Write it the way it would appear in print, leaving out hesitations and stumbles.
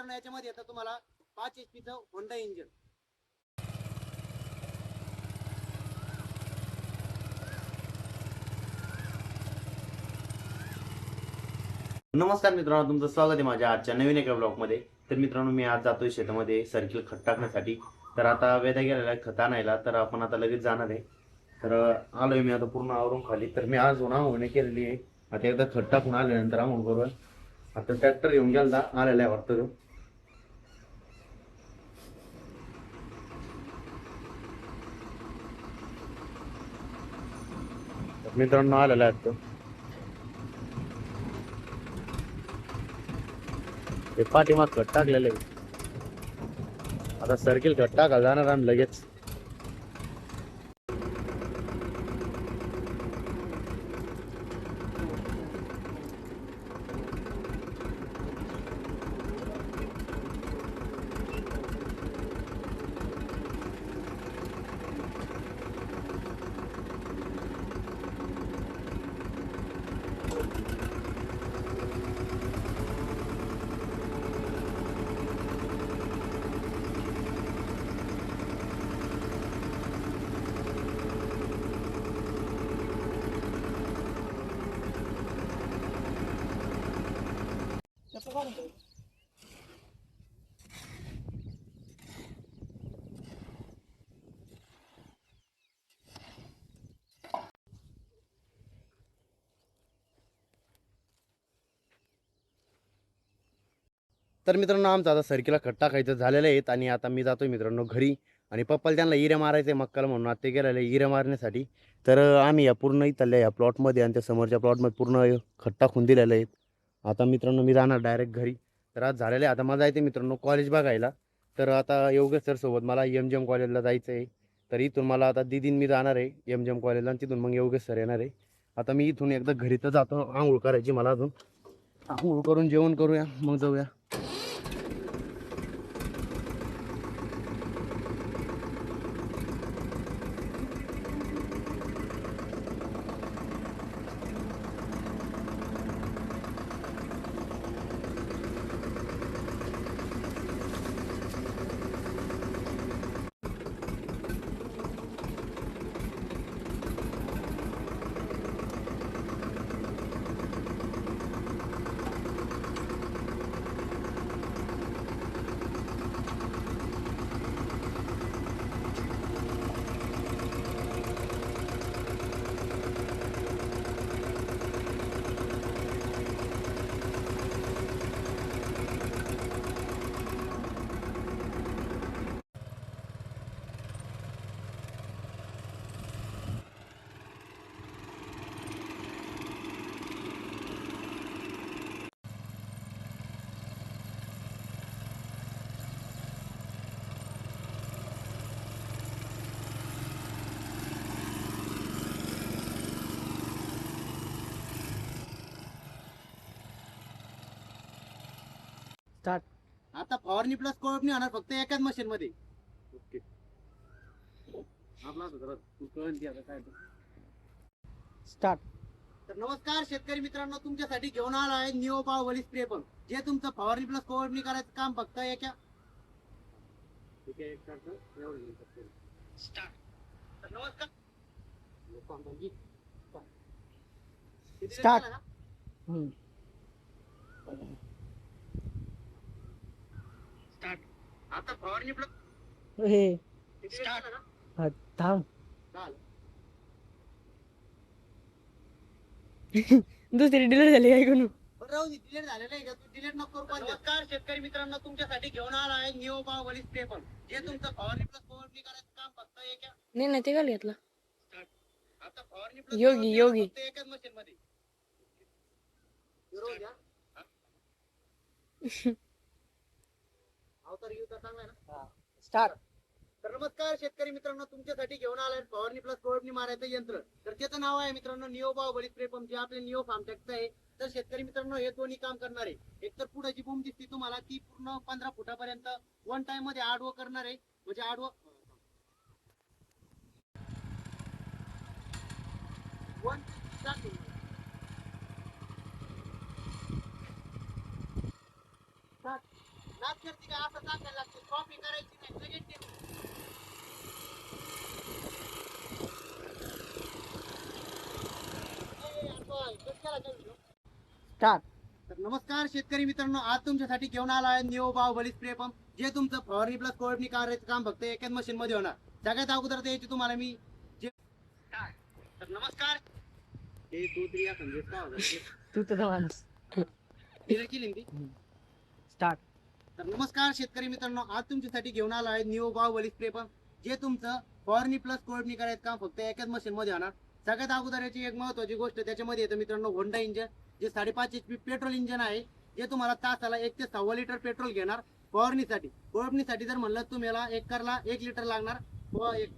मित्रांनो याच्यामध्ये येतं तुम्हाला 5 HP चं होंडा इंजिन. नमस्कार मित्रांनो, तुमचं स्वागत आहे माझ्या आजच्या नवीन एका ब्लॉगमध्ये. तर मित्रांनो, मी आज जातोय शेतामध्ये सर्किल खत टाकण्यासाठी. तर आता वेदा गेलेला आहे खत आणायला, तर आपण आता लगेच जाणार आहे. तर आलोय मी आता पूर्ण आवरून खाली. तर मी आज होणे केलेली आहे. आता एकदा खत टाकून आल्यानंतर आम्ही बरोबर आता ट्रॅक्टर घेऊन गेला आलेला आहे वाटतं तो. मित्रांनो आलेला आहे तो. ते पाठीमाग खत टाकलेलं आहे. आता सर्किल खत टाकायला जाणार आम्ही लगेच. तर मित्रांनो, आमचं आता सर्कीला खत टाकायचं झालेलं आहे आणि आता मी जातोय मित्रांनो घरी. आणि पप्पाला त्यांना इऱ्या मारायचे मक्काला म्हणून आता ते गेलेले इऱ्या मारण्यासाठी. तर आम्ही या पूर्ण इथल्या या प्लॉटमध्ये आणि त्या समोरच्या प्लॉटमध्ये पूर्ण खत टाकून दिलेलं आहे. आता मित्रांनो मी जाणार डायरेक्ट घरी. तर आज झालेलं आहे. आता मला जायचं मित्रांनो कॉलेज बघायला. तर आता योगेश सर सोबत मला MGM कॉलेजला जायचं आहे. तर इथून मला आता दीदीन मी जाणार आहे MGM कॉलेजला आणि तिथून मग योगेश सर येणार आहे. आता मी इथून एकदा घरी तर जातो, आंघोळ करायची मला अजून. आंघोळ करून जेवण करूया मग जाऊया. स्टार्ट. आता फवारणी प्लस कोळपणी होणार फक्त एकाच मशीन मध्ये. ओके. आपला काय स्टार्ट. तर नमस्कार शेतकरी मित्रांनो, तुमच्यासाठी घेऊन आला आहे निओ बाहुबली स्प्रे पंप. जे तुमचं फवारणी प्लस कोळपणी करायचं काम फक्त एका स्टार्ट. तर नमस्कार स्टार्ट. स्टार्ट. आता फवारणी प्लस हे स्टार्ट. थांब. दुसरी डिलीट झाली काय कोण डिलीट झालेलं आहे का? तू डिलीट नको करू. नमस्कार शेतकरी मित्रांनो, तुमच्यासाठी घेऊन आला आहे निओ बाहुबली स्प्रे पंप. जे तुमचं फवारणी प्लस कोळपणी करायचं काम फक्त एका नाही ते घाल घेतला. आता फवारणी प्लस योगी फक्त एकाच मशीन मध्ये. स्टार्ट. तर नमस्कार शेतकरी मित्रांनो, तुमच्यासाठी घेऊन आलाय फवारणी प्लस कोळपणी मारायचं यंत्र. तर त्याचं नाव आहे मित्रांनो निओ बाहुबली स्प्रे पंप, जे आपले निओ फार्मटेकचं आहे. तर शेतकरी मित्रांनो हे दोन्ही काम करणार आहे. एक तर पुढे जी बूम दिसते तुम्हाला ती पूर्ण 15 फुटापर्यंत वन टाइम मध्ये आडवं करणार आहे. म्हणजे आडवं वन स्टार्ट. दात करते का असं टाकायला लागते, कॉपी करायची नाही, लगेच ठेव. स्टार्ट. तर नमस्कार शेतकरी मित्रांनो, आज तुमच्यासाठी घेऊन आला आहे न्यू बाहुबली स्प्रे पंप, जे तुमचं फवारणी प्लस कोळपणी करायचं काम फक्त एकाच मशीन मध्ये होणार. सगळ्यात अगोदर द्यायची तुम्हाला मी जे तर नमस्कार हे तू तरी या संदेश का होता तू तर माणूस. केली ती. स्टार्ट. तर नमस्कार शेतकरी मित्रांनो, आज तुमच्यासाठी घेऊन आला आहे न्यू बाहुबली स्प्रे पंप, जे तुमचं फवारणी प्लस कोळपणी करायचं काम फक्त एकाच मशीन मध्ये होणार. सगळ्यात अगोदर याची एक महत्वाची गोष्ट त्याच्यामध्ये येतं मित्रांनो, होंडा इंजन, जे 5.5 HP पेट्रोल इंजन आहे, जे तुम्हाला तासाला 1 ते 6 लिटर पेट्रोल घेणार फवारणीसाठी. कोळपणीसाठी जर म्हणलं तुम्हाला एकरला 1 लिटर लागणार, व एक